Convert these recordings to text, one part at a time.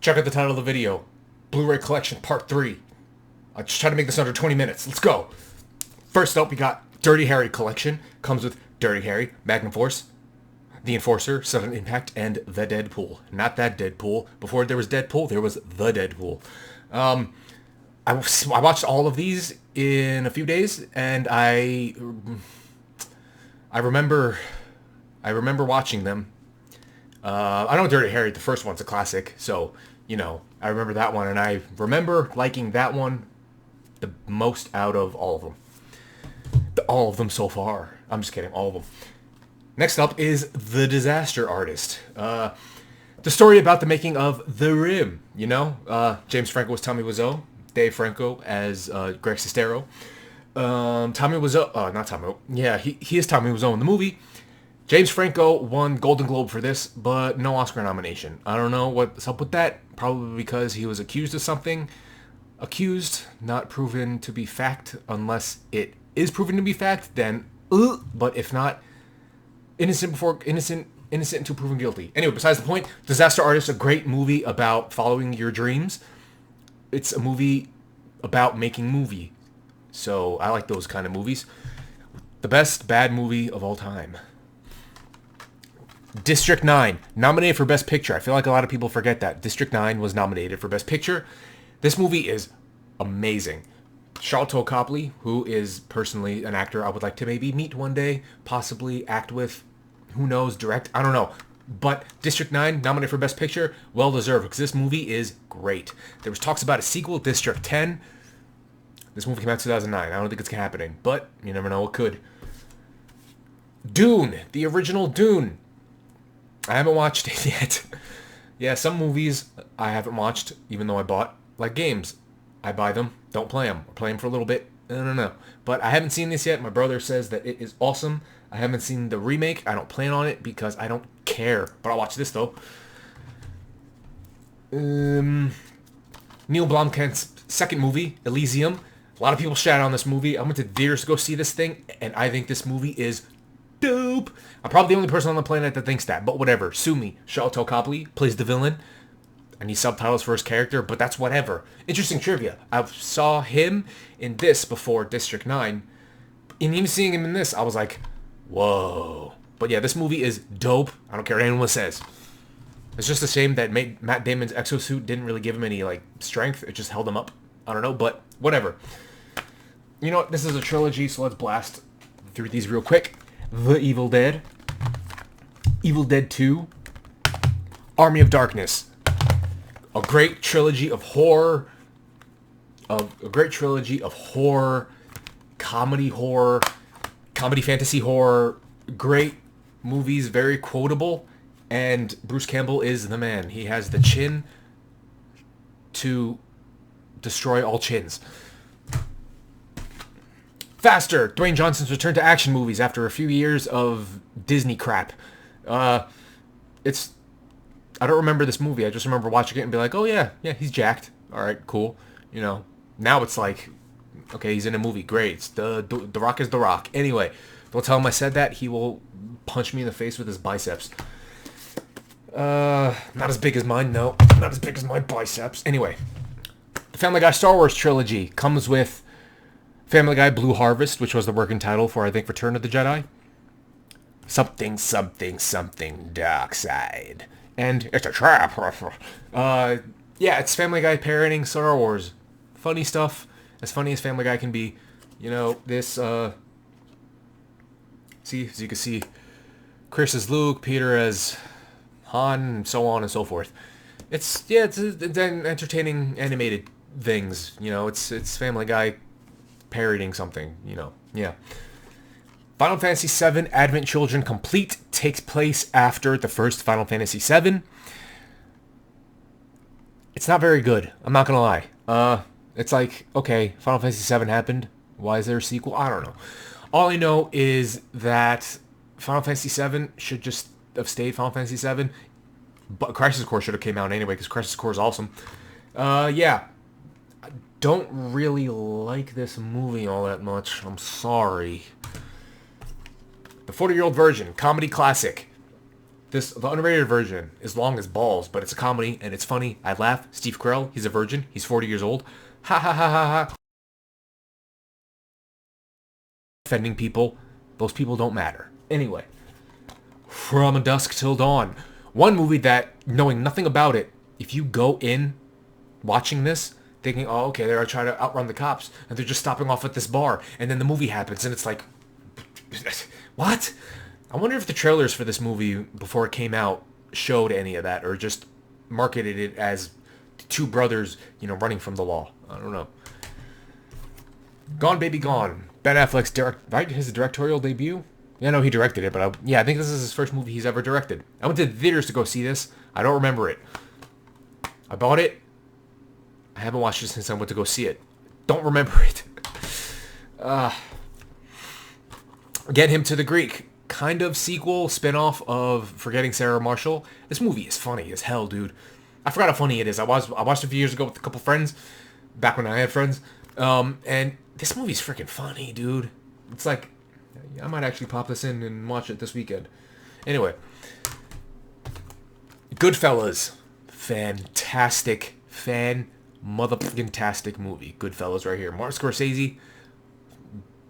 Check out the title of the video. Blu Ray Collection Part 3. I just try to make this under 20 minutes. Let's go. First up, we got Dirty Harry Collection. Comes with Dirty Harry, Magnum Force, The Enforcer, Sudden Impact, and The Deadpool. Not that Deadpool. Before there was Deadpool, there was The Deadpool. I watched all of these in a few days, and I remember watching them. I know Dirty Harry, the first one's a classic, so, you know, I remember that one, and I remember liking that one the most out of all of them. All of them so far. I'm just kidding, all of them. Next up is The Disaster Artist. The story about the making of The Rim, you know? James Franco was Tommy Wiseau. Dave Franco as Greg Sestero. Tommy Wiseau, not Tommy, yeah, he is Tommy Wiseau in the movie. James Franco won Golden Globe for this, but no Oscar nomination. I don't know what's up with that. Probably because he was accused of something. Accused, not proven to be fact. Unless it is proven to be fact, then, but if not, innocent until proven guilty. Anyway, besides the point, Disaster Artist, a great movie about following your dreams. It's a movie about making movie. So I like those kind of movies. The best bad movie of all time. District 9, nominated for Best Picture. I feel like a lot of people forget that. District 9 was nominated for Best Picture. This movie is amazing. Sharlto Copley, who is personally an actor I would like to maybe meet one day, possibly act with, who knows, direct, I don't know. But District 9, nominated for Best Picture, well deserved, because this movie is great. There was talks about a sequel, District 10. This movie came out in 2009. I don't think it's happening, but you never know, it could. Dune, the original Dune. I haven't watched it yet. Yeah, some movies I haven't watched, even though I bought, like games. I buy them, don't play them. Or play them for a little bit, I don't know. But I haven't seen this yet. My brother says that it is awesome. I haven't seen the remake. I don't plan on it because I don't care. But I'll watch this, though. Neil Blomkamp's second movie, Elysium. A lot of people shout on this movie. I went to theaters to go see this thing, and I think this movie is dope. I'm probably the only person on the planet that thinks that, but whatever. Sue me. Sharlto Copley plays the villain. I need subtitles for his character, but that's whatever. Interesting trivia. I saw him in this before District 9. And even seeing him in this, I was like, whoa. But yeah, this movie is dope. I don't care what anyone says. It's just a shame that Matt Damon's exosuit didn't really give him any, like, strength. It just held him up. I don't know, but whatever. You know what? This is a trilogy, so let's blast through these real quick. The Evil Dead. Evil Dead 2. Army of Darkness. A great trilogy of horror. Comedy fantasy horror. Great movies, very quotable. And Bruce Campbell is the man. He has the chin to destroy all chins. Faster! Dwayne Johnson's return to action movies after a few years of Disney crap. I don't remember this movie. I just remember watching it and be like, oh yeah, he's jacked. Alright, cool. You know, now it's like, okay, he's in a movie. Great. The Rock is The Rock. Anyway, don't tell him I said that. He will punch me in the face with his biceps. Not as big as mine, no. Not as big as my biceps. Anyway, the Family Guy Star Wars trilogy comes with Family Guy Blue Harvest, which was the working title for, I think, Return of the Jedi. Something, something, something, dark side. And it's a trap. Yeah, it's Family Guy parodying Star Wars. Funny stuff. As funny as Family Guy can be. You know, this, see, as you can see, Chris as Luke, Peter as Han, and so on and so forth. It's an entertaining animated things. You know, it's Family Guy parodying something, you know. Yeah. Final Fantasy VII Advent Children Complete takes place after the first Final Fantasy VII. It's not very good. I'm not gonna lie. It's like, okay, Final Fantasy VII happened. Why is there a sequel? I don't know. All I know is that Final Fantasy VII should just have stayed Final Fantasy VII. But Crisis Core should have came out anyway, because Crisis Core is awesome. Yeah. I don't really like this movie all that much. I'm sorry. The 40-Year-Old Virgin, comedy classic. The unrated version is long as balls, but it's a comedy and it's funny. I laugh. Steve Carell, he's a virgin. He's 40 years old. Ha ha ha ha ha. Offending people. Those people don't matter. Anyway, From Dusk Till Dawn. One movie that, knowing nothing about it, if you go in watching this, thinking, oh, okay, they're trying to outrun the cops, and they're just stopping off at this bar, and then the movie happens, and it's like, what? I wonder if the trailers for this movie, before it came out, showed any of that, or just marketed it as two brothers, running from the law. I don't know. Gone Baby Gone. Ben Affleck's his directorial debut? Yeah, no, he directed it, but I think this is his first movie he's ever directed. I went to the theaters to go see this. I don't remember it. I bought it. I haven't watched it since I went to go see it. Don't remember it. Get Him to the Greek. Kind of sequel, spin-off of Forgetting Sarah Marshall. This movie is funny as hell, dude. I forgot how funny it is. I watched it a few years ago with a couple friends, back when I had friends. And this movie's freaking funny, dude. It's like, I might actually pop this in and watch it this weekend. Anyway. Goodfellas. Fantastic. Motherfucking-tastic movie. Goodfellas right here. Martin Scorsese.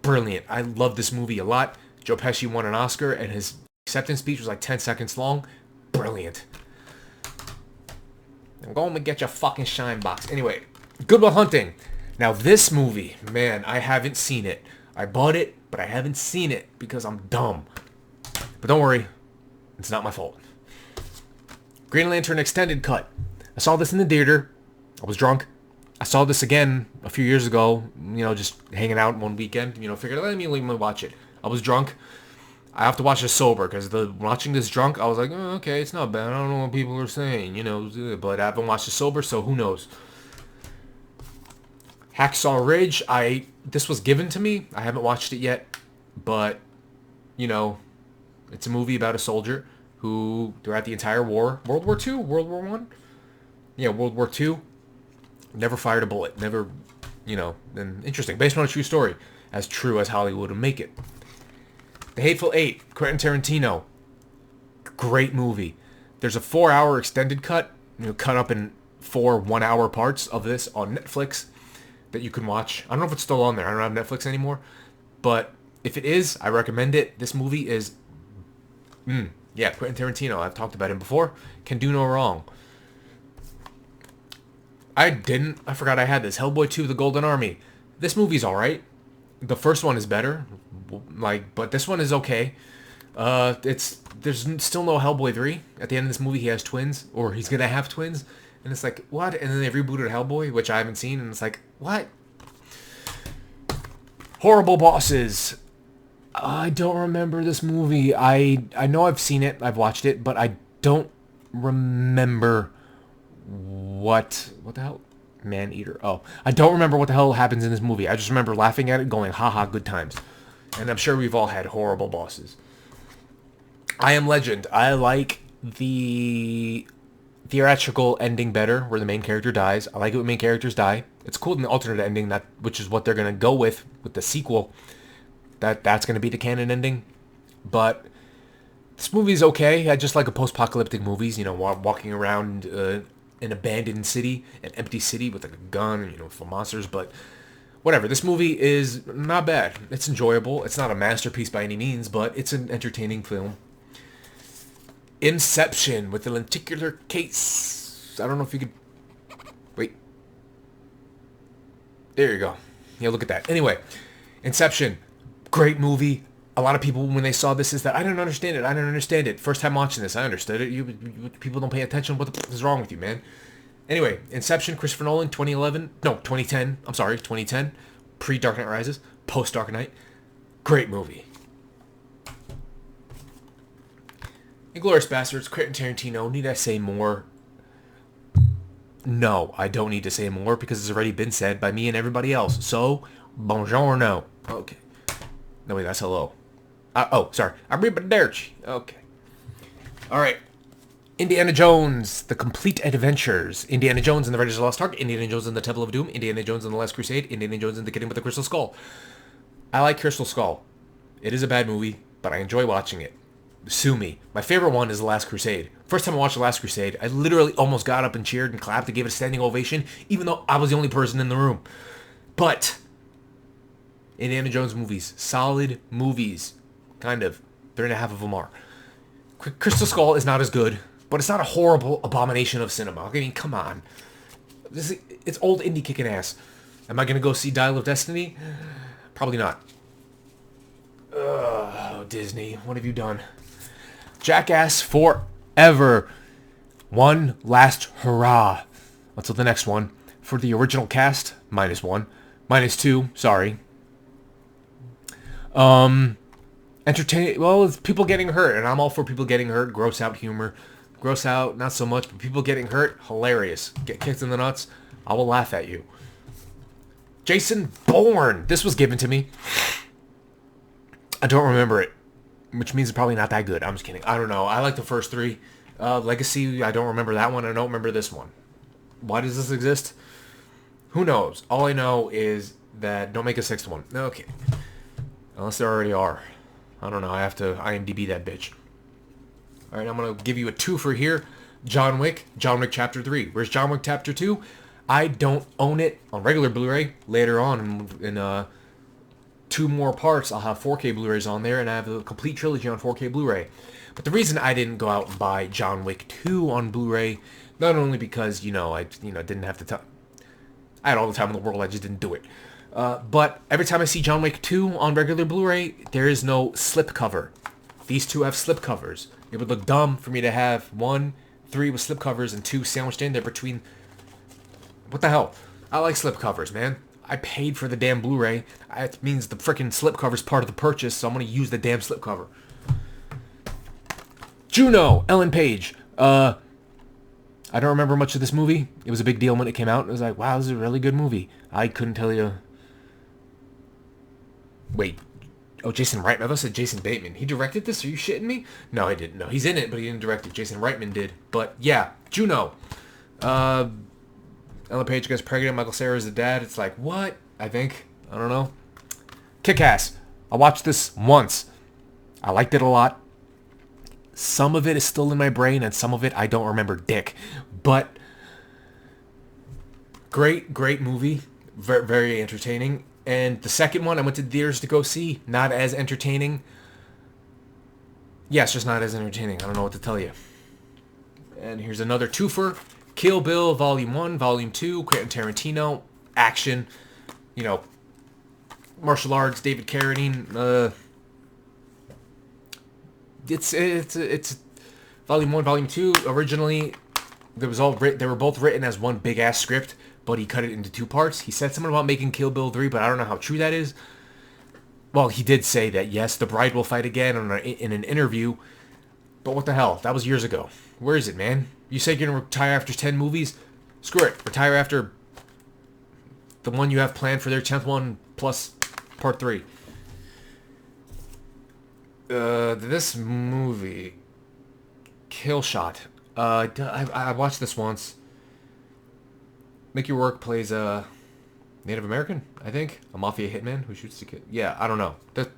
Brilliant. I love this movie a lot. Joe Pesci won an Oscar, and his acceptance speech was like 10 seconds long. Brilliant. I'm going to get your fucking shine box. Anyway, Good Will Hunting. Now this movie, man, I haven't seen it. I bought it, but I haven't seen it because I'm dumb. But don't worry, it's not my fault. Green Lantern Extended Cut. I saw this in the theater. I was drunk. I saw this again a few years ago, just hanging out one weekend. Figured, let me watch it. I was drunk. I have to watch this sober because watching this drunk, I was like, oh, okay, it's not bad. I don't know what people are saying, but I haven't watched it sober, so who knows. Hacksaw Ridge, this was given to me. I haven't watched it yet, but, it's a movie about a soldier who, throughout the entire war, World War II, World War I? Yeah, World War II, never fired a bullet, never, and interesting, based on a true story, as true as Hollywood would make it. The Hateful Eight, Quentin Tarantino, great movie. There's a 4-hour extended cut, cut up in 4 1-hour parts of this on Netflix that you can watch. I don't know if it's still on there. I don't have Netflix anymore. But if it is, I recommend it. This movie is, Quentin Tarantino. I've talked about him before. Can do no wrong. I forgot I had this. Hellboy 2, The Golden Army. This movie's alright. The first one is better. But this one is okay. There's still no Hellboy 3. At the end of this movie, he has twins. Or he's gonna have twins. And it's like, what? And then they rebooted Hellboy, which I haven't seen, and it's like, what? Horrible Bosses. I don't remember this movie. I know I've seen it, I've watched it, but I don't remember what the hell? Man-Eater. Oh, I don't remember what the hell happens in this movie. I just remember laughing at it, going, haha, good times. And I'm sure we've all had horrible bosses. I Am Legend. I like the theatrical ending better, where the main character dies. I like it when main characters die. It's cool in the alternate ending, which is what they're going to go with the sequel. That's going to be the canon ending. But this movie's okay. I just like a post-apocalyptic movies, walking around an abandoned city, an empty city with like a gun, for monsters. But whatever. This movie is not bad. It's enjoyable. It's not a masterpiece by any means, but it's an entertaining film. Inception with the lenticular case. I don't know if you could... Wait. There you go. Yeah, look at that. Anyway, Inception. Great movie. A lot of people, when they saw this, is that I didn't understand it. First time watching this, I understood it. You people don't pay attention. What the f*** is wrong with you, man? Anyway, Inception, Christopher Nolan, 2010. I'm sorry, 2010. Pre-Dark Knight Rises. Post-Dark Knight. Great movie. Inglourious Basterds, Quentin Tarantino. Need I say more? No, I don't need to say more because it's already been said by me and everybody else. So, buongiorno. Okay. No, wait, that's hello. Sorry. Arrivederci. Okay. All right. Indiana Jones, The Complete Adventures. Indiana Jones and the Raiders of the Lost Ark. Indiana Jones and the Temple of Doom. Indiana Jones and the Last Crusade. Indiana Jones and the Kingdom with the Crystal Skull. I like Crystal Skull. It is a bad movie, but I enjoy watching it. Sue me. My favorite one is The Last Crusade. First time I watched The Last Crusade, I literally almost got up and cheered and clapped and gave it a standing ovation, even though I was the only person in the room. But Indiana Jones movies, solid movies. Kind of. 3.5 of them are. Crystal Skull is not as good, but it's not a horrible abomination of cinema. I mean, come on. It's old indie kicking ass. Am I going to go see Dial of Destiny? Probably not. Oh, Disney, what have you done? Jackass Forever. One last hurrah. Until the next one. For the original cast, -1. -2, sorry. Entertain. Well, it's people getting hurt, and I'm all for people getting hurt. Gross out humor. Gross out, not so much, but people getting hurt, hilarious. Get kicked in the nuts, I will laugh at you. Jason Bourne. This was given to me. I don't remember it, which means it's probably not that good. I'm just kidding. I don't know. I like the first 3. Legacy, I don't remember that one. I don't remember this one. Why does this exist? Who knows? All I know is that don't make a 6th one. Okay. Unless there already are. I don't know. I have to IMDb that bitch. Alright, I'm going to give you a 2 for here. John Wick Chapter 3. Where's John Wick Chapter 2? I don't own it on regular Blu-ray. Later on in 2 more parts, I'll have 4K Blu-rays on there, and I have a complete trilogy on 4K Blu-ray. But the reason I didn't go out and buy John Wick 2 on Blu-ray, not only because, I didn't have the time. I had all the time in the world, I just didn't do it. But every time I see John Wick 2 on regular Blu-ray, there is no slip cover. These 2 have slip covers. It would look dumb for me to have 3 with slip covers and 2 sandwiched in there between. What the hell? I like slip covers, man. I paid for the damn Blu-ray. That means the freaking slip cover's part of the purchase, so I'm going to use the damn slip cover. Juno, Ellen Page. I don't remember much of this movie. It was a big deal when it came out. It was like, wow, this is a really good movie. I couldn't tell you. Wait. Oh, Jason Reitman. I thought it said Jason Bateman. He directed this? Are you shitting me? No, he didn't. No, he's in it, but he didn't direct it. Jason Reitman did. But yeah, Juno. Ellen Page gets pregnant. Michael Cera is the dad. It's like, what? I think. I don't know. Kick-Ass. I watched this once. I liked it a lot. Some of it is still in my brain, and some of it I don't remember dick. But great movie. Very, very entertaining. And the second one I went to the theaters to go see. Not as entertaining. Yeah, it's just not as entertaining. I don't know what to tell you. And here's another twofer. Kill Bill Volume 1, Volume 2, Quentin Tarantino, action, martial arts, David Carradine. It's Volume 1, Volume 2. Originally, they were both written as one big ass script, but he cut it into 2 parts. He said something about making Kill Bill 3, but I don't know how true that is. Well, he did say that yes, the bride will fight again in an interview, but what the hell? That was years ago. Where is it, man? You said you're going to retire after 10 movies? Screw it. Retire after the one you have planned for their 10th one plus part 3. This movie, Kill Shot. I watched this once. Mickey Rourke plays a Native American, I think. A mafia hitman who shoots the kid. Yeah, I don't know. The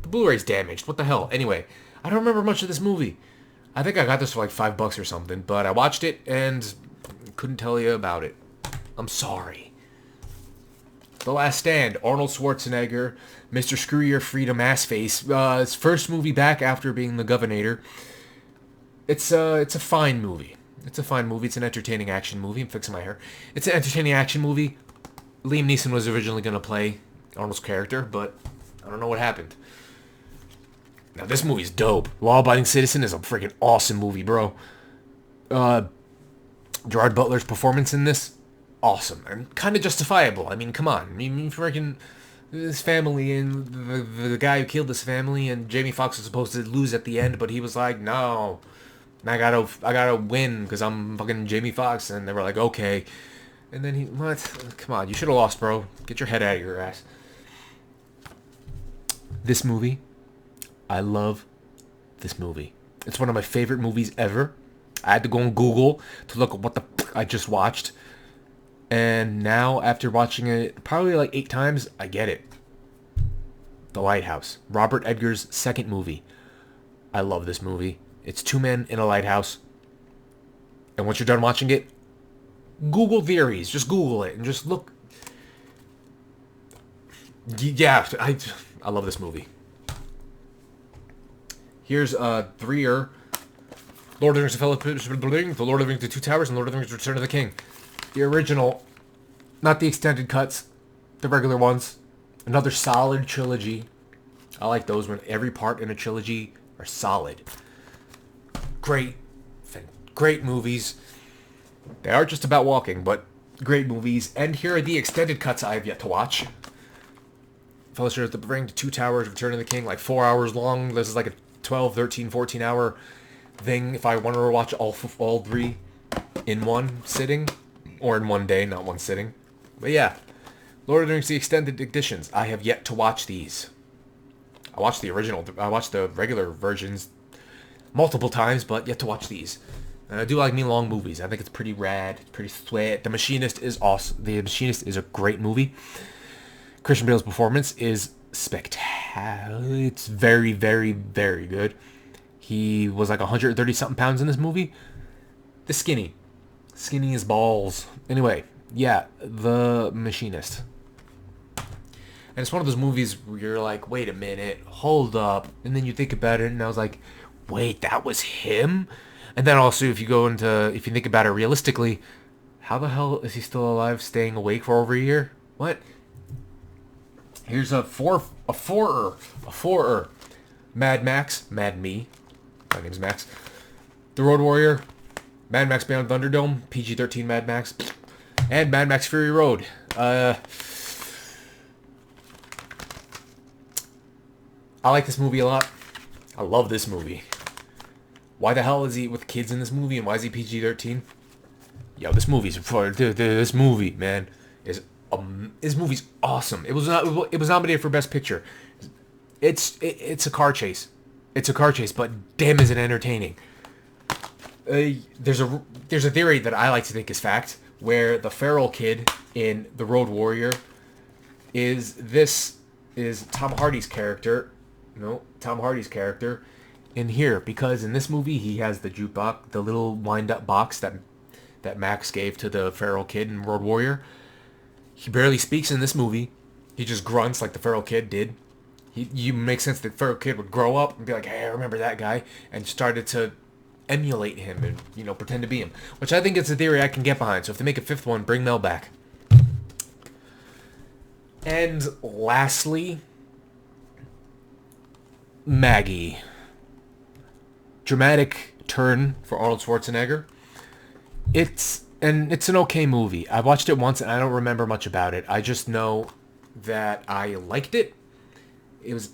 Blu-ray's damaged. What the hell? Anyway, I don't remember much of this movie. I think I got this for like $5 or something, but I watched it and couldn't tell you about it. I'm sorry. The Last Stand, Arnold Schwarzenegger, Mr. Screw Your Freedom Assface. His first movie back after being the Governor. It's a fine movie. It's a fine movie. It's an entertaining action movie. I'm fixing my hair. It's an entertaining action movie. Liam Neeson was originally going to play Arnold's character, but I don't know what happened. Now, this movie's dope. Law Abiding Citizen is a freaking awesome movie, bro. Gerard Butler's performance in this, awesome. And kind of justifiable. I mean, come on. I mean, freaking his family and the guy who killed his family, and Jamie Foxx was supposed to lose at the end, but he was like, no, I gotta win because I'm fucking Jamie Foxx. And they were like, okay. And then what? Come on, you should have lost, bro. Get your head out of your ass. This movie, I love this movie. It's one of my favorite movies ever. I had to go on Google to look at what the fuck I just watched. And now, after watching it probably like 8 times, I get it. The Lighthouse. Robert Edgar's second movie. I love this movie. It's two men in a lighthouse. And once you're done watching it, Google theories. Just Google it and just look. Yeah, I love this movie. Here's three-er. Lord of the Rings, The Fellowship of the Ring, The Lord of the Rings, The Two Towers, and Lord of the Rings, Return of the King. The original, not the extended cuts, the regular ones. Another solid trilogy. I like those when every part in a trilogy are solid. Great movies. They are just about walking, but great movies. And here are the extended cuts I have yet to watch. Fellowship of the Ring, The Two Towers, Return of the King, like 4 hours long. This is like a 12, 13, 14 hour thing if I want to watch all three in one sitting. Or in one day, not one sitting. But yeah, Lord of the Rings, the extended editions. I have yet to watch these. I watched the original. I watched the regular versions multiple times, but yet to watch these. And I do like me long movies. I think it's pretty rad, pretty sweet. The Machinist is awesome. The Machinist is a great movie. Christian Bale's performance is spectacular. It's very, very, very good. He was like 130-something pounds in this movie. The skinny as balls. Anyway, yeah, The Machinist. And it's one of those movies where you're like, wait a minute, hold up. And then you think about it, and I was like, wait, that was him? And then also, if you think about it realistically, how the hell is he still alive, staying awake for over a year? What? Here's a four-er. Mad Max, Mad Me. My name's Max. The Road Warrior, Mad Max Beyond Thunderdome, PG-13 Mad Max, and Mad Max Fury Road. I like this movie a lot. I love this movie. Why the hell is he with kids in this movie, and why is he PG-13? Yo, this movie's this movie, man, this movie's awesome. It was nominated for Best Picture. It's a car chase. It's a car chase, but damn, is it entertaining. There's a theory that I like to think is fact, where the feral kid in The Road Warrior is Tom Hardy's character. No, Tom Hardy's character in here, because in this movie he has the jukebox, the little wind-up box that Max gave to the feral kid in Road Warrior. He barely speaks in this movie. He just grunts like the feral kid did. You make sense that the feral kid would grow up and be like, hey, I remember that guy, and started to emulate him and, pretend to be him. Which I think is a theory I can get behind. So if they make a fifth one, bring Mel back. And lastly, Maggie. Dramatic turn for Arnold Schwarzenegger. It's an okay movie. I watched it once and I don't remember much about it. I just know that I liked it. It was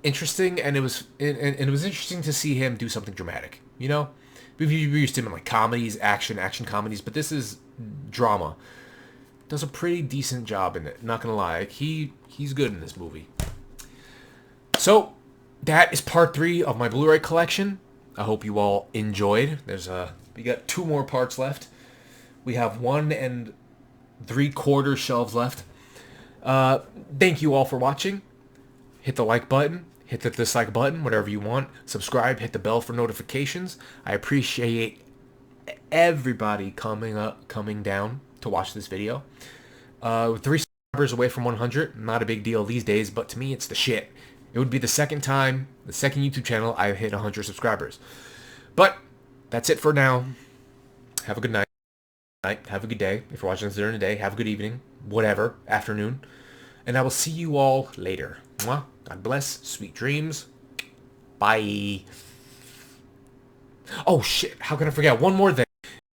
interesting, and it was interesting to see him do something dramatic. We've used him in like comedies, action comedies, but this is drama. Does a pretty decent job in it. Not gonna lie, he's good in this movie. So that is part 3 of my Blu Ray collection. I hope you all enjoyed. We got 2 more parts left. We have 1 3/4 shelves left. Thank you all for watching. Hit the like button. Hit the dislike button, whatever you want. Subscribe. Hit the bell for notifications. I appreciate everybody coming down to watch this video. 3 subscribers away from 100. Not a big deal these days, but to me, it's the shit. It would be the second YouTube channel I've hit 100 subscribers. But that's it for now. Have a good night. Have a good day. If you're watching this during the day, have a good evening. Whatever. Afternoon. And I will see you all later. Mwah. God bless. Sweet dreams. Bye. Oh, shit. How can I forget? One more thing.